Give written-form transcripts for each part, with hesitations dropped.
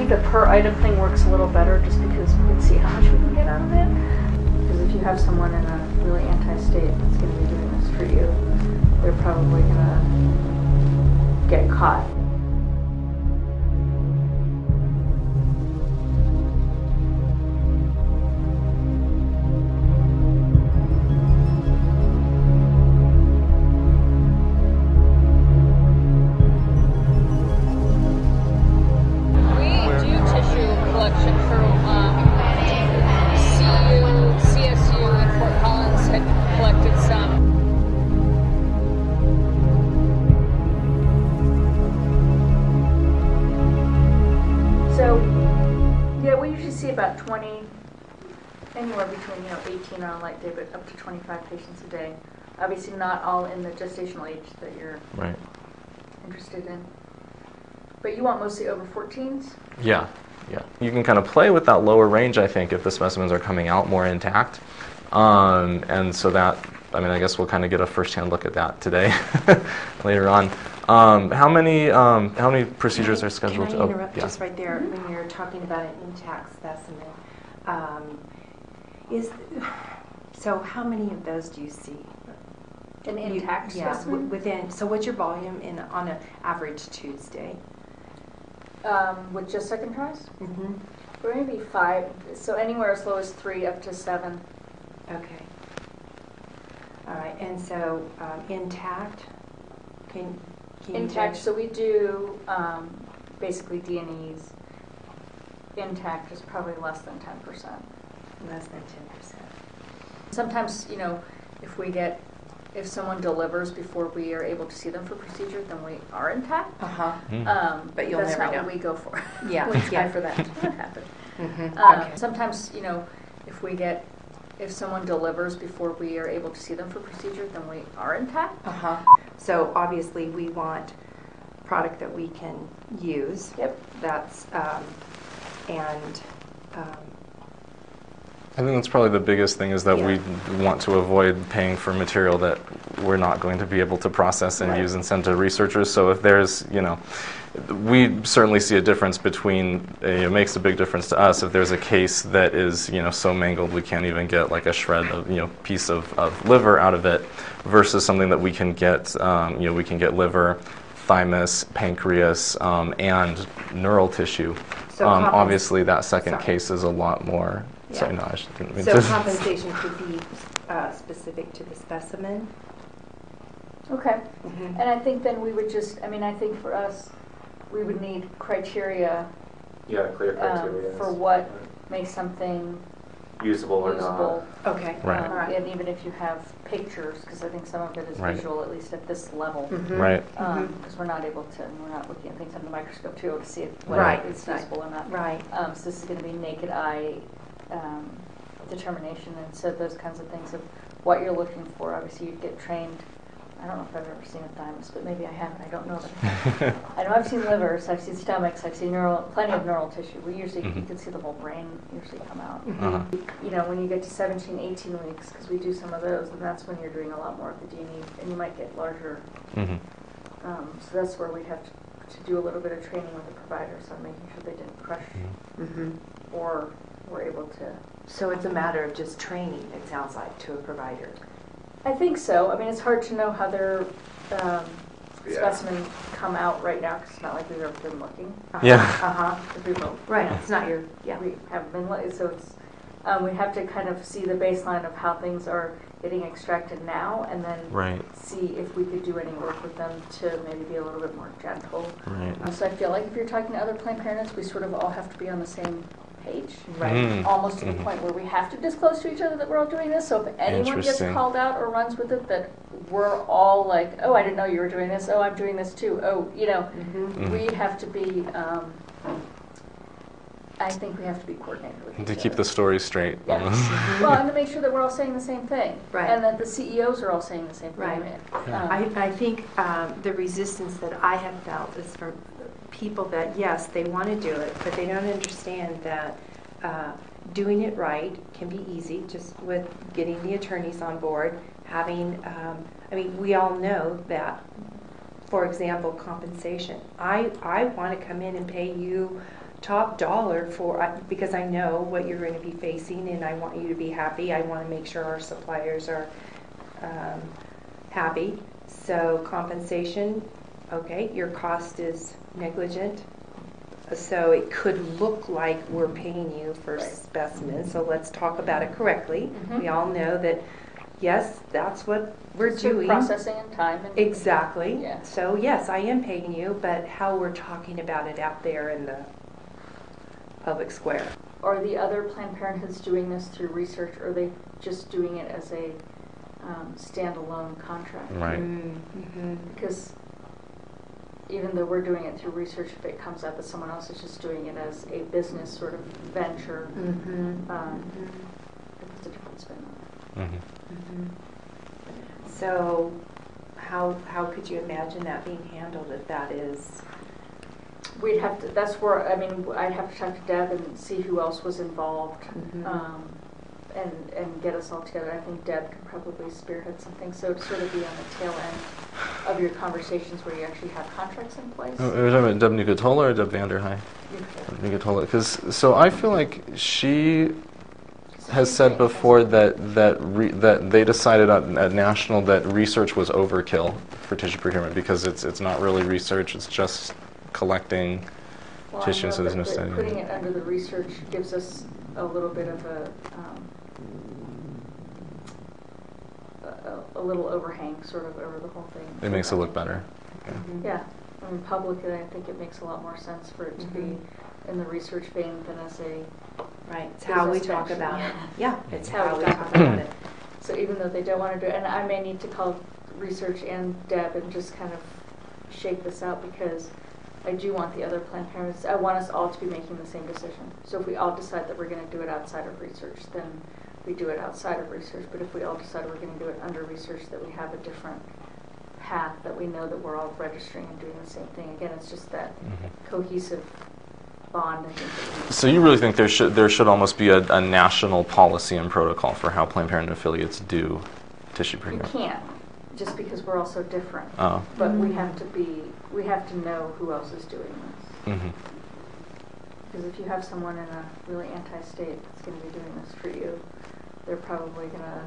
think the per item thing works a little better just because we can see how much we can get out of it. Because if you have someone in a really anti-state that's going to be doing this for you, they're probably going to get caught. About 20, anywhere between 18 on a light day, but up to 25 patients a day. Obviously, not all in the gestational age that you're interested in. But you want mostly over 14s? Yeah. You can kind of play with that lower range, I think, if the specimens are coming out more intact. And so that, I guess we'll kind of get a first-hand look at that today, later on. How many procedures are scheduled? Can I interrupt just right there when you're talking about an intact specimen? So how many of those do you see? An intact specimen? Within. So what's your volume on an average Tuesday? With just second tries? Mm-hmm. We're going to be 5, so anywhere as low as 3 up to 7. Okay. All right, and so intact, can intact, so we do basically D&Es. Intact is probably less than 10%. Less than 10%. Sometimes, if someone delivers before we are able to see them for procedure, then we are intact. But you'll that's never not know. what we go for. Yeah. We try for that to not happen. Okay. Sometimes, if someone delivers before we are able to see them for procedure, then we are intact. So obviously we want product that we can use. Yep. That's I think that's probably the biggest thing is that we want to avoid paying for material that we're not going to be able to process and use and send to researchers. So if there's, we certainly see a difference between, it makes a big difference to us if there's a case that is, so mangled we can't even get like a shred of, piece of liver out of it versus something that we can get, we can get liver, thymus, pancreas, and neural tissue. So obviously that second case is a lot more. Yeah. Sorry, no, I didn't mean so to. compensation could be specific to the specimen. Okay. And I think then we would just, I think for us, we would need criteria. Yeah, clear criteria. For what makes something usable or not. Okay. Right. And even if you have pictures, because I think some of it is visual, at least at this level. Right. Because we're not looking at things under the microscope to be able to see whether it's usable or not. Right. So this is going to be naked eye determination, and so those kinds of things of what you're looking for. Obviously, you'd get trained. I don't know if I've ever seen a thymus, but maybe I haven't. I don't know that. I know I've seen livers, I've seen stomachs, I've seen plenty of neural tissue. We usually you can see the whole brain usually come out. When you get to 17, 18 weeks, because we do some of those, and that's when you're doing a lot more of the DNA, and you might get larger. So that's where we'd have to do a little bit of training with the providers on making sure they didn't crush or were able to. So it's a matter of just training, it sounds like, to a provider. I think so. It's hard to know how their specimen come out right now because it's not like we've ever been looking. Right. It's not your. We haven't been looking, so it's. We have to kind of see the baseline of how things are getting extracted now, and then see if we could do any work with them to maybe be a little bit more gentle. So I feel like if you're talking to other Planned Parenthoods, we sort of all have to be on the same page, almost to the point where we have to disclose to each other that we're all doing this. So if anyone gets called out or runs with it, that we're all like, oh, I didn't know you were doing this. Oh, I'm doing this too. Oh, we have to be. I think we have to be coordinated with each other. To keep the story straight. Well, and to make sure that we're all saying the same thing. And that the CEOs are all saying the same thing. I think the resistance that I have felt is from people that, yes, they want to do it, but they don't understand that doing it right can be easy, just with getting the attorneys on board, having, we all know that, for example, compensation. I want to come in and pay you top dollar for, because I know what you're going to be facing and I want you to be happy. I want to make sure our suppliers are happy. So compensation, okay, your cost is negligent. So it could look like we're paying you for specimens. So let's talk about it correctly. Mm-hmm. We all know that, yes, that's what we're doing. Processing and time. And Exactly. Yeah. So yes, I am paying you, but how we're talking about it out there in the public square. Are the other Planned Parenthoods doing this through research, or are they just doing it as a standalone contract? Right. Mm-hmm. Because even though we're doing it through research, if it comes up that someone else is just doing it as a business sort of venture, it's a different spin on it. Mm-hmm. So how could you imagine that being handled if that is? We'd have to, that's where, I mean, I'd have to talk to Deb and see who else was involved, and get us all together. I think Deb could probably spearhead something, so to sort of be on the tail end of your conversations where you actually have contracts in place. Oh, are we talking about Deb Nucatola or Deb Vanderhei? Nucatola, because so I feel like she has said before that they decided at national that research was overkill for tissue procurement because it's not really research, it's just collecting tissue, so there's no study. Putting it under the research gives us a little bit of a little overhang sort of over the whole thing. It makes it look better. Yeah, I mean publicly I think it makes a lot more sense for it to be in the research vein than as a right. It's how we talk venture. about it. Yeah, it's how we talk about it. So even though they don't want to do it, and I may need to call research and Deb and just kind of shake this out because I do want the other Planned Parenthood. I want us all to be making the same decision. So if we all decide that we're going to do it outside of research, then we do it outside of research. But if we all decide we're going to do it under research, that we have a different path, that we know that we're all registering and doing the same thing. Again, it's just that cohesive bond. I think. So you really think there should almost be a national policy and protocol for how Planned Parenthood affiliates do tissue procurement? You can't, just because we're all so different. Oh. But we have to know who else is doing this. Mm-hmm. Because if you have someone in a really anti-state that's going to be doing this for you, they're probably going to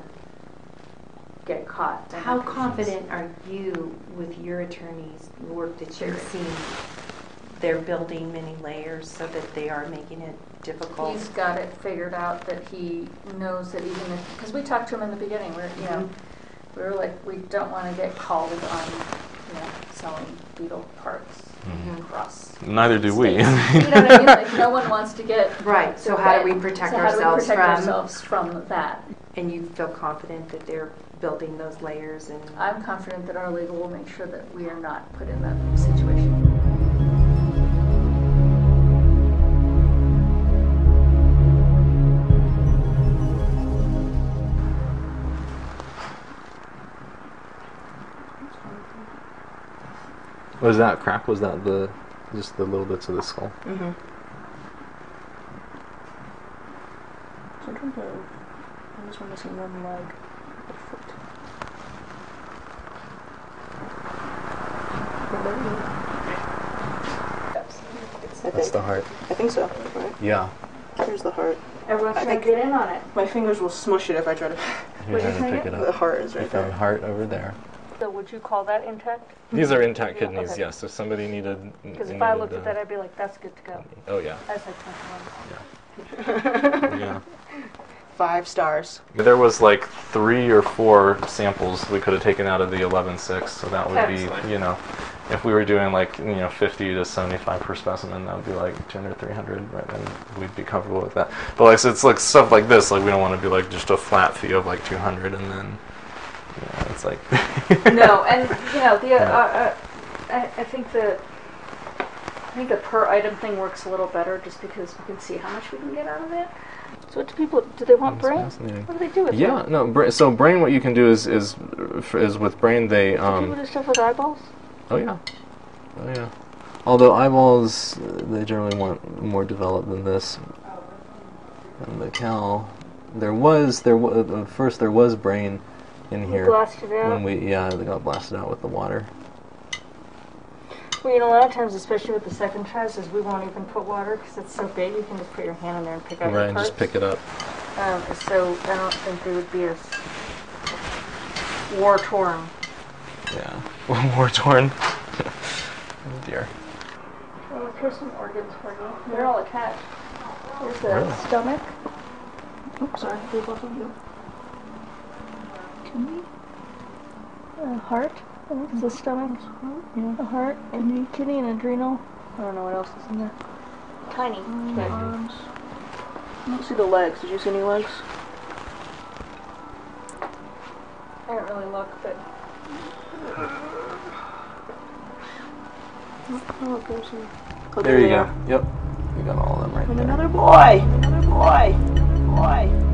get caught. How confident are you with your attorneys' work that you've seen? They're building many layers so that they are making it difficult. He's got it figured out that he knows that even if, because we talked to him in the beginning, we were like, we don't want to get called on, selling beetle parts across. Neither do we. You know what I mean? Like no one wants to get right. So how do we protect ourselves from that? And you feel confident that they're building those layers, and I'm confident that our legal will make sure that we are not put in that situation. Was that crack? Was that just the little bits of the skull? Mm-hmm. Sometimes I just want to see one leg, a foot. That's the heart. I think so, right? Yeah. Here's the heart. Everyone I try to get in on it. My fingers will smush it if I try to. You're trying to pick it up. The heart is You right found there. heart over there. So would you call that intact? These are intact kidneys, Okay. yes. If somebody needed... Because if I looked at that, I'd be like, that's good to go. Oh, yeah. That's like 21. Yeah. 5 stars. There was like 3 or 4 samples we could have taken out of the 11.6, so that would be, Excellent. if we were doing like, 50 to 75 per specimen, that would be like 200, 300, right? And we'd be comfortable with that. But like, so it's like stuff like this, like we don't want to be like just a flat fee of like 200 and then, it's like... No, and I think the per item thing works a little better just because we can see how much we can get out of it. So what do they want That's brain? fascinating. What do they do with Yeah, it? no. So brain, what you can do is with brain they Do people do stuff with eyeballs? Oh yeah. Although eyeballs, they generally want more developed than this. And the cow, there was first there was brain in here. Blasted out. When they got blasted out with the water. Well, you know, a lot of times, especially with the second tries, is we won't even put water because it's so big. You can just put your hand in there and pick out Right, the and parts. just pick it up. So I don't think they would be as war-torn. Yeah. War torn. Oh dear. Well, here's some organs for you. They're all attached. Here's the Really? stomach. Oops, sorry. There's lots of you. Kidney? Heart. I think it's the stomach. Yeah. A heart. Kidney. Kidney and adrenal. I don't know what else is in there. Tiny. But Arms. I don't see the legs. Did you see any legs? I didn't really look, but Oh, there's some. Oh, There you they go. are. Yep. You got all of them right And there. another boy! Another boy! Boy!